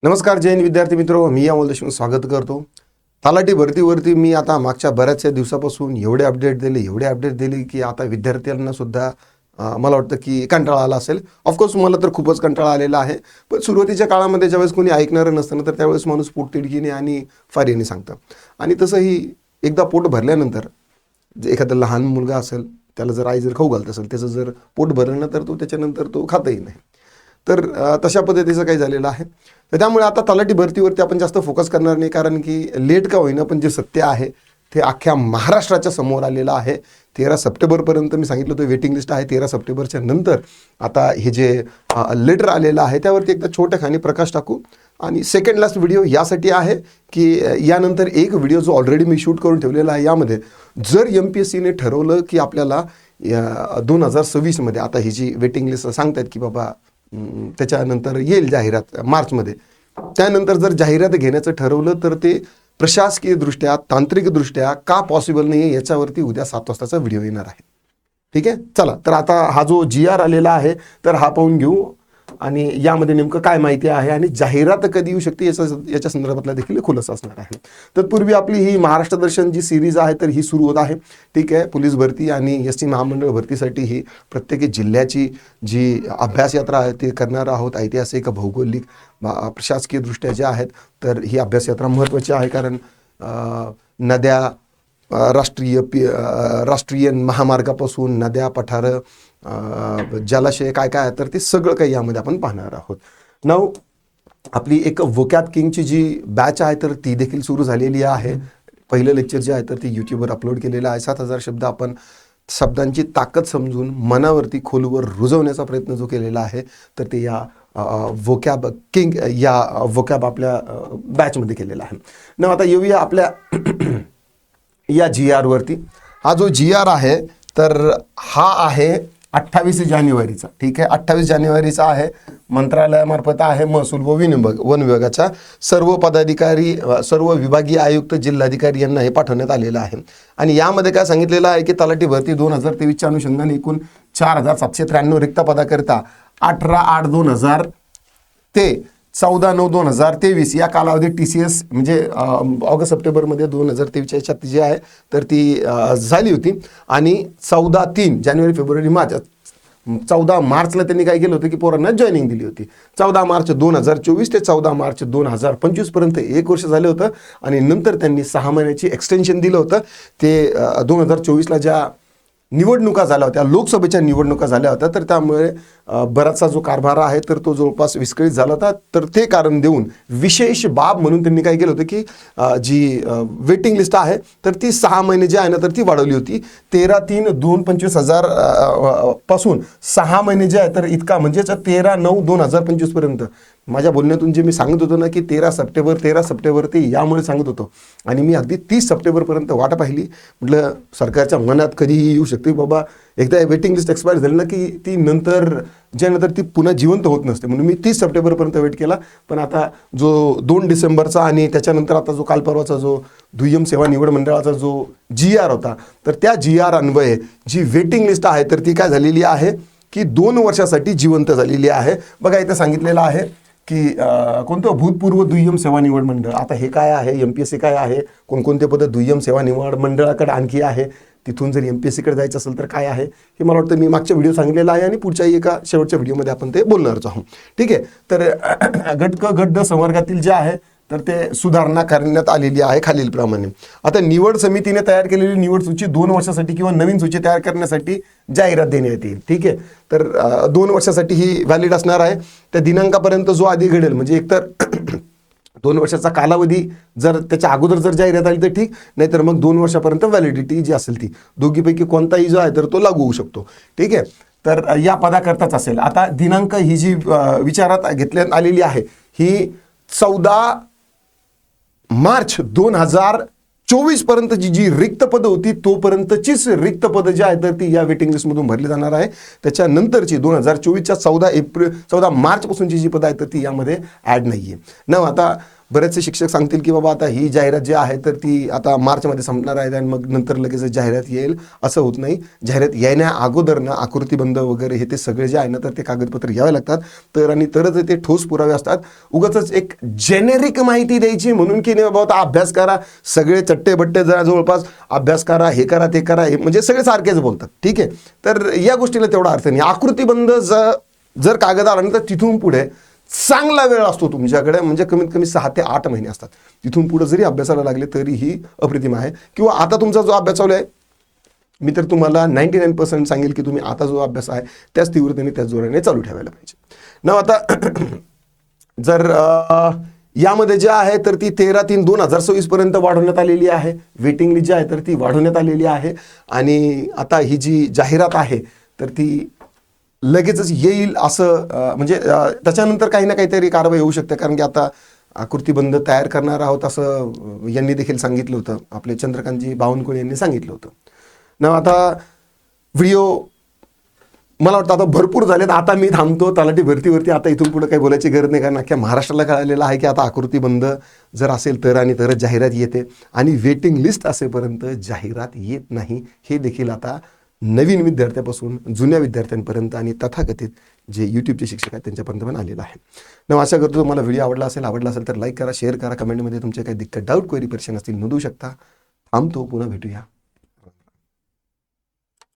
नमस्कार जय हिंद विद्यार्थी मित्रो, मी अमोल देशमुख स्वागत करतो. तलाठी भरतीवरती मी आता मागच्या बऱ्याचशा दिवसापासून एवढे अपडेट दिले की आता विद्यार्थ्यांना सुद्धा मला वाटतं की कंटाळा आला असेल. ऑफकोर्स मला तर खूपच कंटाळा आलेला आहे. पण सुरुवातीच्या काळामध्ये ज्यावेळेस कोणी ऐकणारं नसतं ना, तर त्यावेळेस माणूस पोटतिडकीने आणि फारीने सांगतं. आणि तसंही एकदा पोट भरल्यानंतर एखादा लहान मुलगा असेल, त्याला जर आई जर खाऊ घालत असेल, त्याचं जर पोट भरलं ना, तर तो त्याच्यानंतर तो खातही नाही. तर तशा पद्धतीचं काही झालेलं आहे. तर त्यामुळे आता तलाठी भरतीवरती आपण जास्त फोकस करणार नाही, कारण की लेट का होईना पण जे सत्य आहे ते अख्ख्या महाराष्ट्राच्या समोर आलेलं आहे. 13 सप्टेंबरपर्यंत मी सांगितलं होतं वेटिंग लिस्ट आहे. 13 सप्टेंबरच्या नंतर आता हे जे लेटर आलेलं आहे त्यावरती एकदा छोट्याखानी प्रकाश टाकू. आणि सेकंड लास्ट व्हिडिओ यासाठी आहे की यानंतर एक व्हिडिओ जो ऑलरेडी मी शूट करून ठेवलेला आहे, यामध्ये जर MPSCने ठरवलं की आपल्याला 2026मध्ये आता ही जी वेटिंग लिस्ट सांगतात की बाबा त्याच्यानंतर येईल जाहिरात मार्चमध्ये, त्यानंतर जर जाहिरात घेण्याचं ठरवलं तर ते प्रशासकीयदृष्ट्या तांत्रिकदृष्ट्या का पॉसिबल नाही आहे याच्यावरती उद्या 7 वाजताचा व्हिडिओ येणार आहे. ठीक आहे, चला तर आता हा जो GR आलेला आहे तर हा पाहून घेऊ आणि यामध्ये नेमकं काय माहिती आहे आणि जाहिरात कधी येऊ शकते याच्या संदर्भातला देखील खुलासा असणार आहे. तत्पूर्वी आपली ही महाराष्ट्र दर्शन जी सिरीज आहे तर ही सुरू होत आहे. ठीक आहे, पोलीस भरती आणि ST महामंडळ भरतीसाठी ही प्रत्येक जिल्ह्याची जी अभ्यास यात्रा आहे ते करणार आहोत. ऐतिहासिक, भौगोलिक, प्रशासकीयदृष्ट्या ज्या आहेत तर ही अभ्यास यात्रा महत्त्वाची आहे. कारण नद्या, राष्ट्रीय महामार्गापासून नद्या, पठारं, जलाशय काय काय आहे तर ते सगळं काही यामध्ये आपण पाहणार आहोत. नाऊ आपली एक वोकॅब किंगची जी बॅच आहे तर ती देखील सुरू झालेली आहे. पहिलं लेक्चर जे आहे तर ते यूट्यूबवर अपलोड केलेलं आहे. 7000 शब्द आपण शब्दांची ताकद समजून मनावरती खोलवर रुजवण्याचा प्रयत्न जो केलेला आहे तर ते या वोकॅब किंग या वोकॅब आपल्या बॅचमध्ये केलेला आहे. ना आता येऊया आपल्या या GR वरती. हा जो GR आहे तर हा आहे 28 जानेवारीचा. ठीक आहे, 28 जानेवारीचा आहे. मंत्रालयामार्फत आहे. महसूल व वन विभागाच्या सर्व पदाधिकारी, सर्व विभागीय आयुक्त, जिल्हाधिकारी यांना हे पाठवण्यात आलेलं आहे. आणि यामध्ये काय सांगितलेलं आहे की तलाठी भरती 2023च्या अनुषंगाने एकूण 4793 रिक्त पदाकरिता 18/8/2000 ते 14/9/2023 या कालावधीत TCS म्हणजे ऑगस्ट सप्टेंबरमध्ये 2023च्या याच्यात जी आहे तर ती झाली होती. आणि 14/3 जानेवारी फेब्रुवारी मार्च 14 मार्चला त्यांनी काय केलं होतं की पोरांना जॉईनिंग दिली होती. 14 मार्च 2024 ते 14 मार्च 2025 पर्यंत 1 वर्ष झालं होतं. आणि नंतर त्यांनी 6 महिन्याची एक्सटेन्शन दिलं होतं. ते 2024ला ज्या निवडणुका झाल्या होत्या, लोकसभेच्या निवडणुका झाल्या होत्या, तर त्यामुळे बराचसा जो कारभार आहे तर तो जवळपास विस्कळीत झाला होता. तर ते कारण देऊन विशेष बाब म्हणून त्यांनी काय केलं होतं की जी वेटिंग लिस्ट आहे तर ती 6 महिने जी आहे ना तर ती वाढवली होती. 13/3/2025 पासून 6 महिने जे आहे तर इतका म्हणजेच 13/9/2025 पर्यंत. माझ्या बोलण्यातून जे मी सांगत होतो ना की 13 सप्टेंबर ते यामुळे सांगत होतो. आणि मी अगदी 30 सप्टेंबरपर्यंत वाट पाहिली. म्हटलं सरकारच्या मनात कधीही येऊ शकते बाबा, एकदा वेटिंग लिस्ट एक्सपायर झाली ना की ती नंतर ती पुन्हा जिवंत होत नसते. म्हणून मी 30 सप्टेंबरपर्यंत वेट केला. पण आता जो 2 डिसेंबरचा आणि त्याच्यानंतर आता जो काल परवाचा जो दुय्यम सेवा निवड मंडळाचा जो GR होता तर त्या GR अन्वये जी वेटिंग लिस्ट आहे तर ती काय झालेली आहे की 2 वर्षासाठी जिवंत झालेली आहे. बघा इथं सांगितलेलं आहे की कोणतं भूतपूर्व दुय्यम सेवा निवड मंडळ. आता हे काय आहे, MPSC काय आहे, कोणकोणते पद दुय्यम सेवा निवड मंडळाकडे आणखी आहे, तिथून जर MPSCकडे जायचं असेल तर काय आहे हे मला वाटतं मी मागच्या व्हिडिओ सांगितलेलं आहे आणि पुढच्याही एका शेवटच्या व्हिडिओमध्ये आपण ते बोलणारच आहोत. ठीक आहे, तर गट ड संवर्गातील जे आहे तर ते सुधारणा करण्यात आलेली आहे खालीलप्रमाणे. आता निवड समितीने तयार केलेली निवड सूची 2 वर्षासाठी किंवा नवीन सूची तयार करण्यासाठी जाहिरात देण्यात येईल. ठीक आहे, तर 2 वर्षासाठी ही व्हॅलिड असणार आहे. त्या दिनांकापर्यंत जो आधी घडेल म्हणजे एकतर 2 वर्षाचा कालावधी जर त्याच्या अगोदर जर जाहिरात आली तर ठीक, नाहीतर मग 2 वर्षापर्यंत व्हॅलिडिटी जी असेल ती दोघीपैकी कोणताही जो आहे तर तो लागू होऊ शकतो. ठीक आहे, तर या पदाकरताच असेल. आता दिनांक ही जी विचारात घेतल्यात आलेली आहे ही 14 मार्च 2024 पर्यंतची जी रिक्त पदं होती तोपर्यंतचीच रिक्त पदं जी आहेत तर ती या वेटिंग लिस्टमधून भरली जाणार आहे. त्याच्यानंतरची 2024च्या 14 मार्चपासूनची जी पदं आहेत तर ती यामध्ये ॲड नाही आहे ना. आता बरेचसे शिक्षक सांगतील की बाबा आता ही जाहिरात जी आहे तर ती आता मार्चमध्ये संपणार आहे आणि मग नंतर लगेच जाहिरात येईल, असं होत नाही. जाहिरात येण्या अगोदर ना आकृतीबंध वगैरे हे ते सगळे जे आहे ना तर ते कागदपत्र घ्यावे लागतात, तरच ते ठोस पुरावे असतात. उगाच एक जेनेरिक माहिती द्यायची म्हणून की नाही बाबा आता अभ्यास करा, सगळे चट्टे बट्टे जरा जवळपास अभ्यास करा, हे करा ते करा, हे म्हणजे सगळे सारखेच बोलतात. ठीक आहे, तर या गोष्टीला तेवढा अर्थ नाही. आकृतीबंध जर कागद आला ना तर तिथून पुढे चांगला वेळ असतो तुमच्याकडे, म्हणजे कमीत कमी 6 ते 8 महिने असतात. तिथून पुढे जरी अभ्यासाला लागले तरीही अप्रतिम आहे. किंवा आता तुमचा जो अभ्यास चालू आहे, मी तर तुम्हाला 99% सांगेल की तुम्ही आता जो अभ्यास आहे त्याच तीव्रतेने त्याच जोराने चालू ठेवायला पाहिजे ना. आता जर यामध्ये जे आहे तर ती 13/3/2026 पर्यंत वाढवण्यात आलेली आहे. वेटिंग लिस्ट जी आहे तर ती वाढवण्यात आलेली आहे. आणि आता ही जी जाहिरात आहे तर ती लगेचच येईल असं म्हणजे त्याच्यानंतर काही ना काहीतरी कारवाई होऊ शकते, कारण की आता आकृतीबंध तयार करणार आहोत असं यांनी देखील सांगितलं होतं, आपले चंद्रकांतजी बावनकुळे यांनी सांगितलं होतं ना. आता व्हिडिओ मला वाटतं आता भरपूर झालेत, आता मी थांबतो. तलाठी भरतीवरती आता इथून पुढे काही बोलायची गरज नाही, कारण अख्ख्या महाराष्ट्राला कळलेलं आहे की आता आकृतीबंध जर असेल तर आणि तरच जाहिरात येते, आणि वेटिंग लिस्ट असेपर्यंत जाहिरात येत नाही. हे देखील आता नवीन विद्यार्थ्यापासून जुन्या विद्यार्थ्यांपर्यंत आणि तथाकथित जे यूट्यूबचे शिक्षक आहेत त्यांच्यापर्यंत पण आलेलं आहे ना. आशा करतो तुम्हाला व्हिडिओ आवडला असेल तर लाईक करा, शेअर करा, कमेंटमध्ये तुमचे काही दिक्कत, डाऊट, क्वेरी, प्रश्न असतील नोंदवू शकता. थांबतो, पुन्हा भेटूया.